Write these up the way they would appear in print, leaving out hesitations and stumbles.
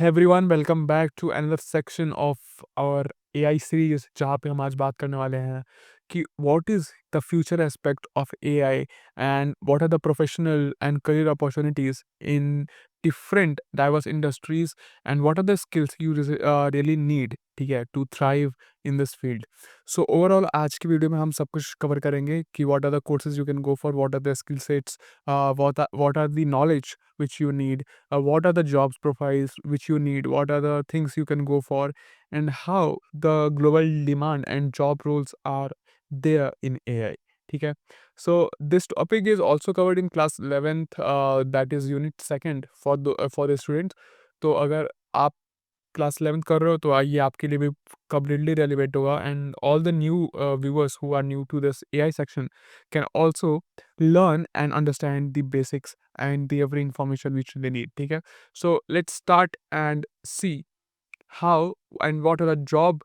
Hey everyone, welcome back to another section of our AI series जहाँ पे हम आज बात करने वाले हैं कि what is the future aspect of AI and what are the professional and career opportunities in different diverse industries and what are the skills you really need, ठीक है, to thrive in this field. So overall आज की video में हम सब कुछ cover करेंगे कि what are the courses you can go for, what are the skill sets, what are the knowledge which you need, what are the jobs profiles which you need, what are the things you can go for, and how the global demand and job roles are there in AI. ठीक है. So this topic is also covered in class 11th, that is unit second for the students. तो अगर आप class 11th कर रहे हो तो ये आपके लिए भी completely relevant होगा, and all the new viewers who are new to this AI section can also learn and understand the basics and the every information which they need. ठीक है. So let's start and see how and what are the job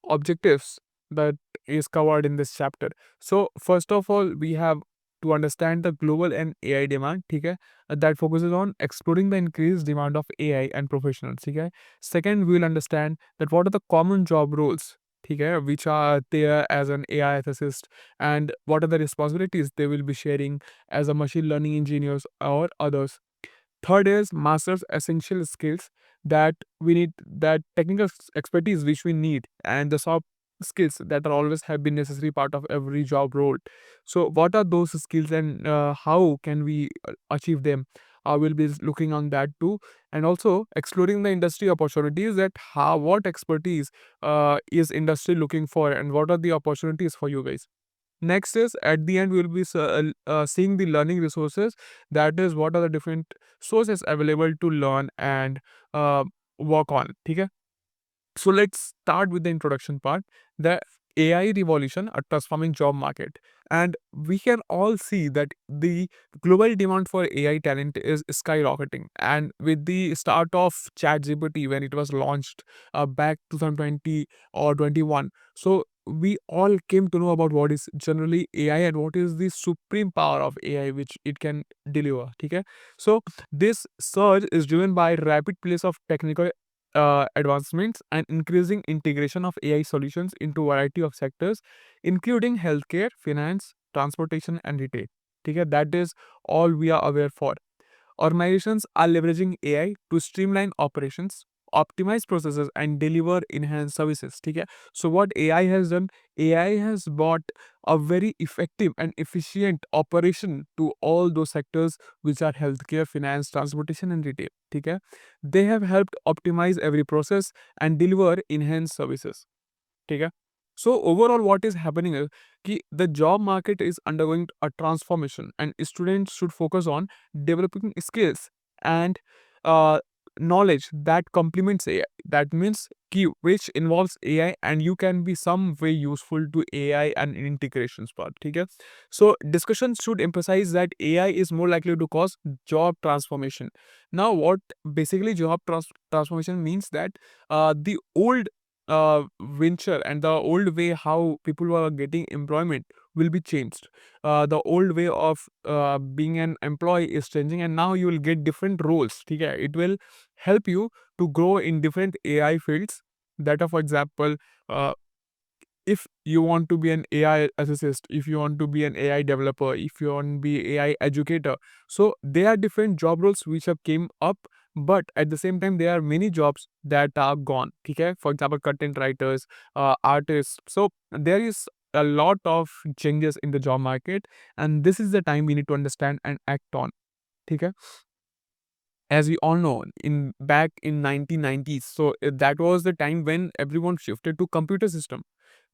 objectives that is covered in this chapter. So first of all, we have to understand the global and AI demand, ठीक है, that focuses on exploring the increased demand of AI and professionals, ठीक है. Second, we will understand that what are the common job roles, ठीक है, which are there as an AI ethicist, and what are the responsibilities they will be sharing as a machine learning engineers or others. Third is master's essential skills that we need, that technical expertise which we need, and the soft skills that are always have been necessary part of every job role. So what are those skills, and how can we achieve them? We'll be looking on that too, and also exploring the industry opportunities, that how, what expertise is industry looking for, and what are the opportunities for you guys. Next is at the end we will be seeing the learning resources, that is what are the different sources available to learn and uh, work on. ठीक है. So let's start with the introduction part. The AI revolution, a transforming job market. And we can all see that the global demand for AI talent is skyrocketing. And with the start of ChatGPT, when it was launched back 2020 or 21, so we all came to know about what is generally AI and what is the supreme power of AI which it can deliver. Okay? So this surge is driven by rapid pace of technical advancements and increasing integration of AI solutions into a variety of sectors, including healthcare, finance, transportation, and retail. ठीक है, that is all we are aware for. Organizations are leveraging AI to streamline operations, optimize processes, and deliver enhanced services. ठीक है. So what AI has done, AI has brought a very effective and efficient operation to all those sectors which are healthcare, finance, transportation, and retail. ठीक है. They have helped optimize every process and deliver enhanced services. ठीक है. So overall what is happening is कि the job market is undergoing a transformation, and students should focus on developing skills and uh, knowledge that complements AI. That means कि which involves AI and you can be some way useful to AI and integrations part. ठीक है. So discussions should emphasize that AI is more likely to cause job transformation. Now what basically job transformation means, that the old venture and the old way how people were getting employment will be changed. The old way of being an employee is changing, and now you will get different roles. Okay? It will help you to grow in different AI fields. That are, for example, uh, if you want to be an AI assist, if you want to be an AI developer, if you want to be AI educator, so there are different job roles which have came up, but at the same time there are many jobs that are gone. Okay, for example, content writers, artists. So there is a lot of changes in the job market, and this is the time we need to understand and act on. Okay, as we all know, in back in 1990s, so that was the time when everyone shifted to computer system.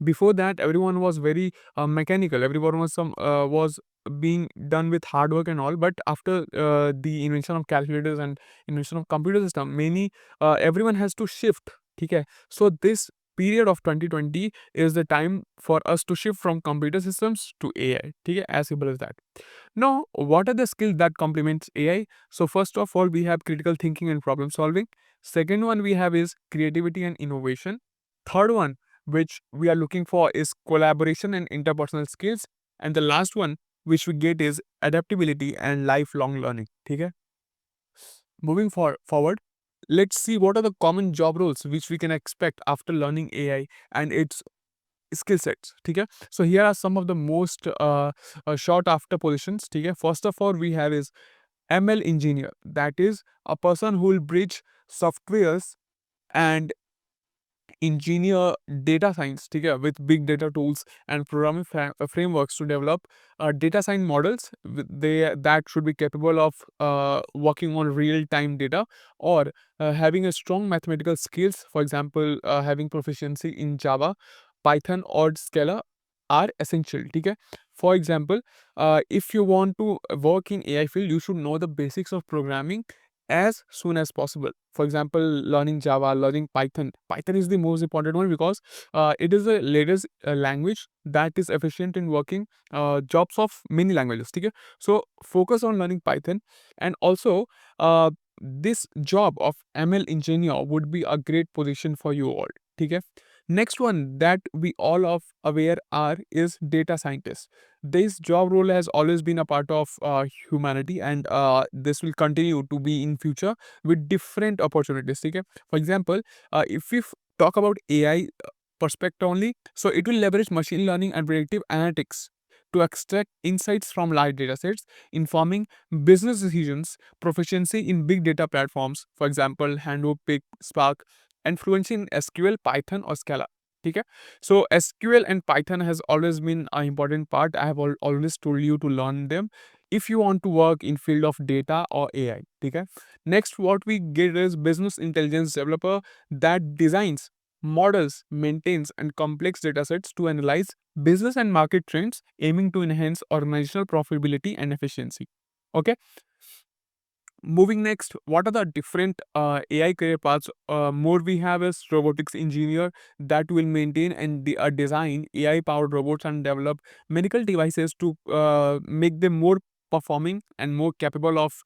Before that everyone was very mechanical, everyone was being done with hard work and all, but after the invention of calculators and invention of computer system, many everyone has to shift. Okay, so this period of 2020 is the time for us to shift from computer systems to AI. Okay, as simple as that. Now, what are the skills that complements AI? So first of all, we have critical thinking and problem solving. Second one we have is creativity and innovation. Third one, which we are looking for, is collaboration and interpersonal skills. And the last one, which we get, is adaptability and lifelong learning. Okay? Moving forward. let's see what are the common job roles which we can expect after learning AI and its skill sets. ठीक है, so here are some of the most sought after positions. ठीक है, first of all we have is ML engineer, that is a person who will bridge softwares and engineer data science, ठीक है, with big data tools and programming frameworks to develop data science models. They that should be capable of working on real time data, or having a strong mathematical skills. For example, having proficiency in Java, Python, or Scala are essential. ठीक है, for example, if you want to work in AI field, you should know the basics of programming as soon as possible. For example, learning Java, learning Python. Python is the most important one because it is the latest language that is efficient in working jobs of many languages. ठीक है? So focus on learning Python, and also this job of ML engineer would be a great position for you all. ठीक है? Next one that we all of aware are is data scientist. This job role has always been a part of humanity, and this will continue to be in future with different opportunities. Okay? For example, if we talk about AI perspective only, so it will leverage machine learning and predictive analytics to extract insights from large data sets, informing business decisions. Proficiency in big data platforms, for example, Hadoop, Spark, and fluency in SQL, Python, or Scala. Okay? So SQL and Python has always been an important part. I have always told you to learn them if you want to work in field of data or AI. Okay? Next, what we get is business intelligence developer that designs models, maintains, and complex data sets to analyze business and market trends, aiming to enhance organizational profitability and efficiency. Okay. Moving next, what are the different AI career paths? More we have is robotics engineer that will maintain and design AI powered robots and develop medical devices to make them more performing and more capable of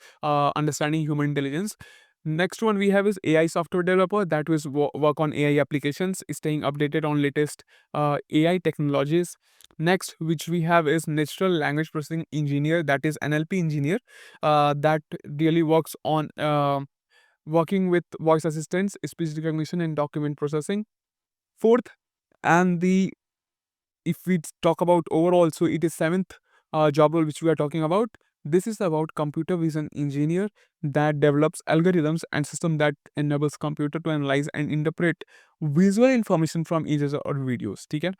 understanding human intelligence. Next one we have is AI software developer that will work on AI applications, staying updated on latest AI technologies. Next, which we have is natural language processing engineer, that is NLP engineer, that really works on working with voice assistants, speech recognition, and document processing. Fourth, and the if we talk about overall, so it is seventh job role which we are talking about. This is about computer vision engineer that develops algorithms and system that enables computer to analyze and interpret visual information from images or videos. Okay?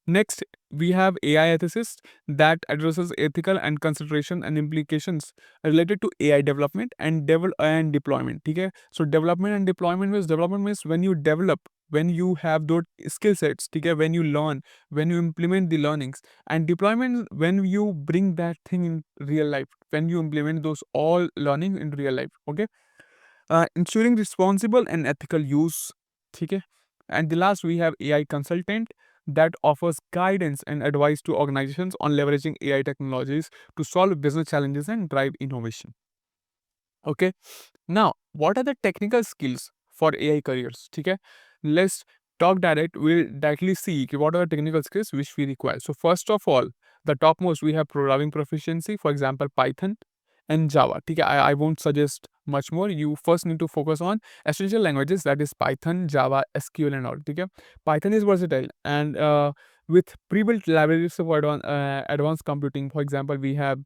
Next, we have AI ethicist that addresses ethical and consideration and implications related to AI development and deployment. Okay? So development means when you develop, when you have those skill sets, okay, when you learn, when you implement the learnings, and deployment when you bring that thing in real life, when you implement those all learning in real life. Okay, ensuring responsible and ethical use. Okay, and the last we have AI consultant that offers guidance and advice to organizations on leveraging AI technologies to solve business challenges and drive innovation. Okay, now what are the technical skills for AI careers? Okay, let's we'll directly see what are the technical skills which we require. So first of all, the topmost we have programming proficiency, for example, Python and Java. Okay, I won't suggest much more. You first need to focus on essential languages, that is Python, Java, SQL, and all. Okay, Python is versatile and with pre-built libraries for advanced computing. For example, we have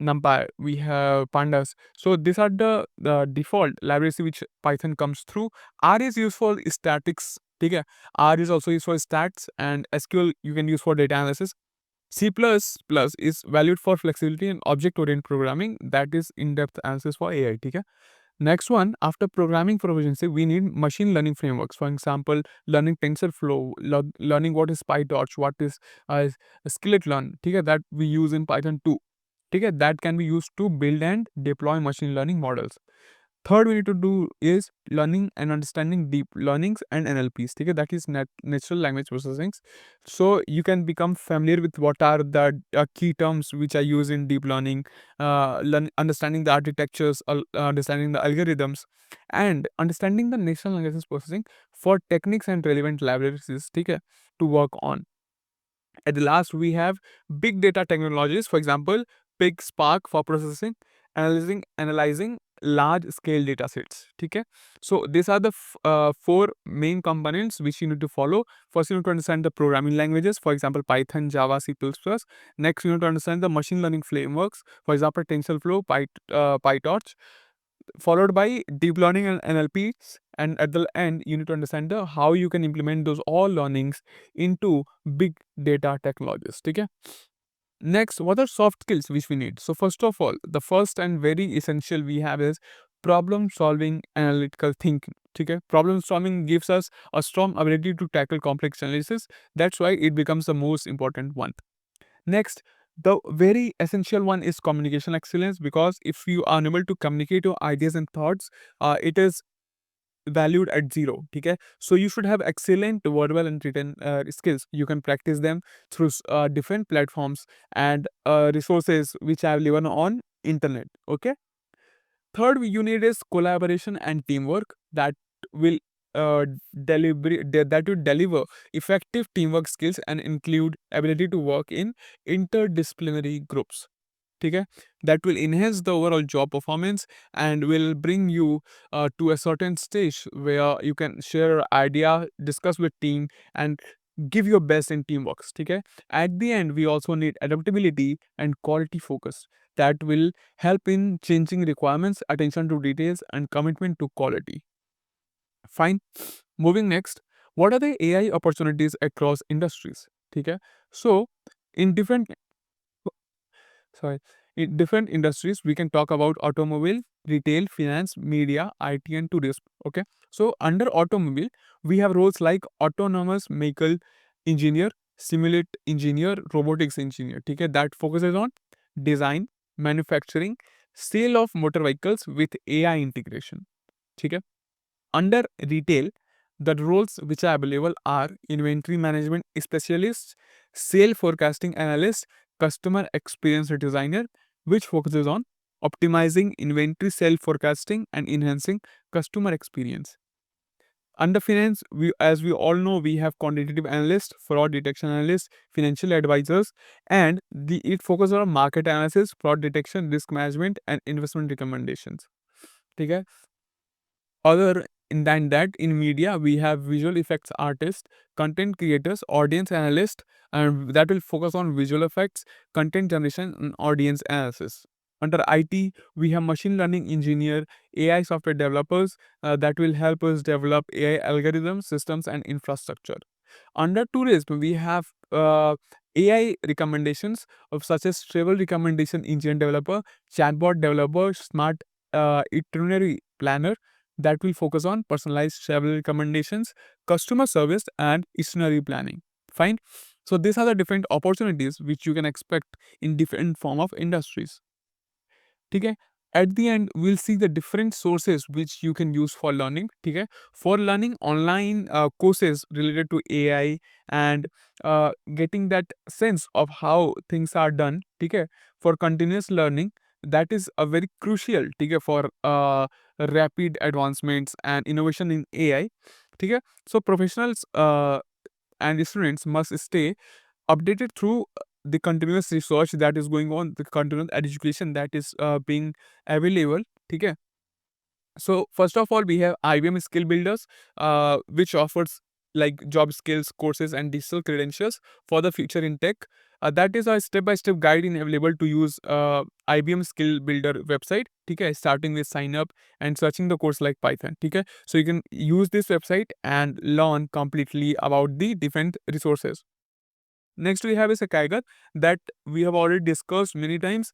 NumPy, we have Pandas. So these are the default libraries which Python comes through. R is used for statics. Okay, R is also used for stats, and SQL you can use for data analysis. C++ is valued for flexibility and object-oriented programming, that is in-depth analysis for AI. Okay? Next one, after programming proficiency, we need machine learning frameworks. For example, learning TensorFlow, learning what is PyTorch, what is uh, skillet-learn. Okay? That we use in Python too. Okay? That can be used to build and deploy machine learning models. Third, we need to do is learning and understanding deep learnings and NLPs. Okay? That is natural language processing. So you can become familiar with what are the key terms which are used in deep learning, understanding the architectures, understanding the algorithms, and understanding the natural language processing for techniques and relevant libraries. Okay, to work on. At the last, we have big data technologies, for example, Spark for processing, analyzing large scale data sets. Okay, so these are the four main components which you need to follow. First, you need to understand the programming languages, for example Python, Java, C++. Next, you need to understand the machine learning frameworks, for example TensorFlow, PyTorch, followed by deep learning and NLPs. And at the end, you need to understand the how you can implement those all learnings into big data technologies. Okay. Next, what are soft skills which we need? So first of all, the first and very essential we have is problem solving, analytical thinking. Okay, problem solving gives us a strong ability to tackle complex challenges. That's why it becomes the most important one. Next, the very essential one is communication excellence, because if you are unable to communicate your ideas and thoughts, it is valued at zero. Okay, so you should have excellent verbal and written skills. You can practice them through different platforms and resources which are available on internet. Okay, third you need is collaboration and teamwork that will that will deliver effective teamwork skills and include ability to work in interdisciplinary groups. Okay, that will enhance the overall job performance and will bring you to a certain stage where you can share your idea, discuss with team, and give your best in teamwork. Okay, at the end we also need adaptability and quality focus that will help in changing requirements, attention to details, and commitment to quality. Fine. Moving next, what are the AI opportunities across industries? Okay, so in different sorry, in different industries we can talk about automobile, retail, finance, media, IT, and tourism. Okay, so under automobile we have roles like autonomous vehicle engineer, simulate engineer, robotics engineer. Okay, that focuses on design, manufacturing, sale of motor vehicles with AI integration. Okay, under retail, the roles which are available are inventory management specialist, sale forecasting analyst, customer experience designer, which focuses on optimizing inventory sale forecasting and enhancing customer experience. Under finance, as we all know, we have quantitative analysts, fraud detection analysts, financial advisors, and it focuses on market analysis, fraud detection, risk management, and investment recommendations. Okay? Other than that, in media, we have visual effects artists, content creators, audience analysts, and that will focus on visual effects, content generation, and audience analysis. Under IT, we have machine learning engineer, AI software developers that will help us develop AI algorithms, systems, and infrastructure. Under tourism, we have AI recommendations of such as travel recommendation engine developer, chatbot developer, smart itinerary planner that will focus on personalized travel recommendations, customer service, and itinerary planning. Fine. So these are the different opportunities which you can expect in different form of industries. Okay, at the end we'll see the different sources which you can use for learning. Okay, for learning online courses related to AI and getting that sense of how things are done. Okay, for continuous learning, that is a very crucial. Okay, for rapid advancements and innovation in AI. Okay, so professionals and students must stay updated through the continuous research that is going on, the continuous education that is being available. Okay, so first of all, we have IBM Skill Builders, which offers like job skills, courses, and digital credentials for the future in tech. That is a step-by-step guide in available to use IBM Skill Builder website. Okay, starting with sign up and searching the course like Python. Okay, so you can use this website and learn completely about the different resources. Next, we have is a Kaggle that we have already discussed many times.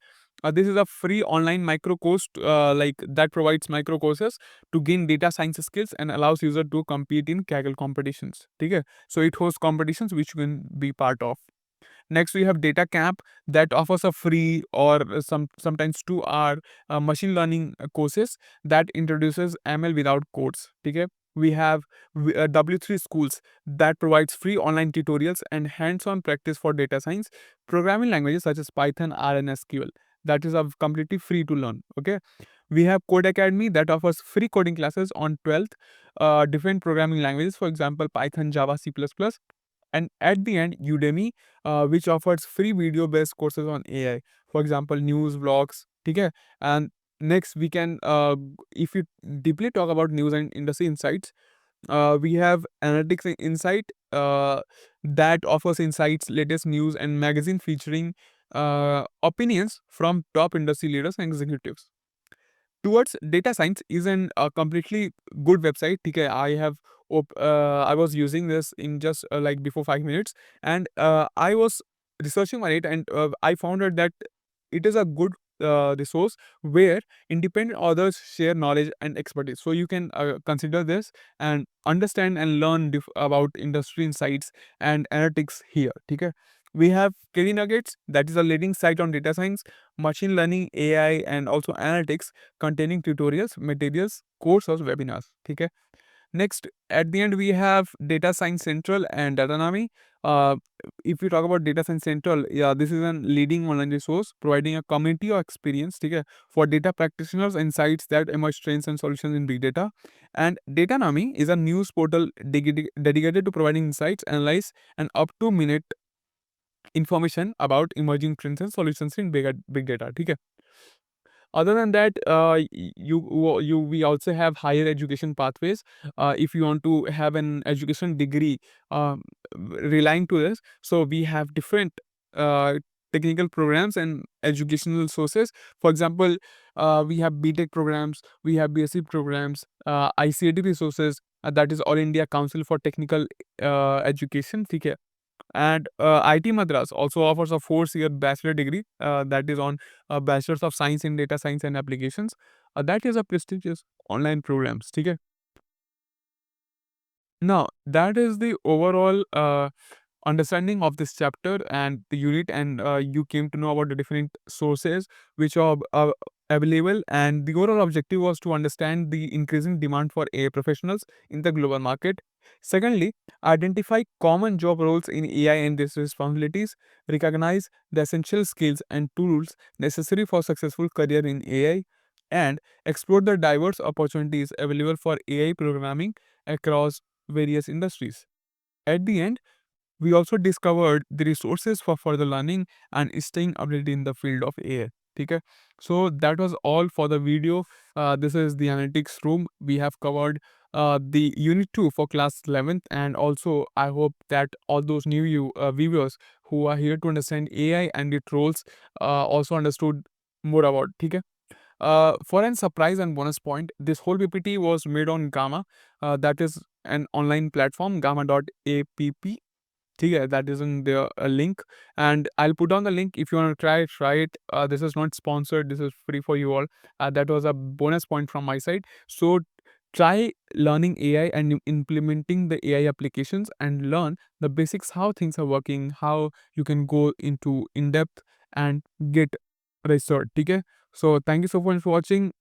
This is a free online micro course like that provides micro courses to gain data science skills and allows user to compete in Kaggle competitions. Okay, so it hosts competitions which you can be part of. Next, we have DataCamp that offers a free or sometimes 2 hour machine learning courses that introduces ML without codes. Okay, we have W3 Schools that provides free online tutorials and hands-on practice for data science, programming languages such as Python, R, and SQL. That is completely free to learn. Okay, we have Code Academy that offers free coding classes on 12th different programming languages, for example, Python, Java, C++. And at the end, Udemy, which offers free video-based courses on AI, for example, news, vlogs, okay, and Next, we can, if you deeply talk about news and industry insights, we have analytics and insight that offers insights, latest news, and magazine featuring opinions from top industry leaders and executives. Towards data science is an completely good website. Okay, I was using this in just like before 5 minutes, and I was researching on it, and I found out that it is a good resource where independent authors share knowledge and expertise. So you can consider this and understand and learn about industry insights and analytics here. Okay, we have Kelly Nuggets, that is a leading site on data science, machine learning, AI, and also analytics, containing tutorials, materials, courses, webinars. Okay. Next, at the end, we have Data Science Central and Datanami. Uh, if you talk about Data Science Central, yeah, this is a leading online resource providing a community or experience, okay, for data practitioners, insights that emerge trends and solutions in big data. And Datanami is a news portal dedicated to providing insights, analyze, and up-to-minute information about emerging trends and solutions in big data. Okay. Other than that, we also have higher education pathways. If you want to have an education degree, um, relying to this, so we have different uh, technical programs and educational sources. For example, we have BTech programs, we have BSc programs, ICAT resources. That is All India Council for Technical Education. Okay. And IT Madras also offers a 4-year bachelor degree that is on Bachelor's of Science in Data Science and Applications. That is a prestigious online programs. Okay. Now, that is the overall understanding of this chapter and the unit, and you came to know about the different sources which are available, and the overall objective was to understand the increasing demand for AI professionals in the global market. Secondly, identify common job roles in AI and these responsibilities, recognize the essential skills and tools necessary for successful career in AI, and explore the diverse opportunities available for AI programming across various industries. At the end, we also discovered the resources for further learning and staying updated in the field of AI. Okay, so that was all for the video. This is the analytics room. We have covered the unit 2 for class 11th, and also I hope that all those new viewers who are here to understand AI and its roles also understood more about. Okay. For an surprise and bonus point, this whole PPT was made on Gamma. That is an online platform, gamma.app. Okay, that is in the link, and I'll put down the link. If you want to try it. This is not sponsored, this is free for you all. That was a bonus point from my side. So try learning AI and implementing the AI applications, and learn the basics, how things are working, how you can go into in depth and get research. Okay, so thank you so much for watching.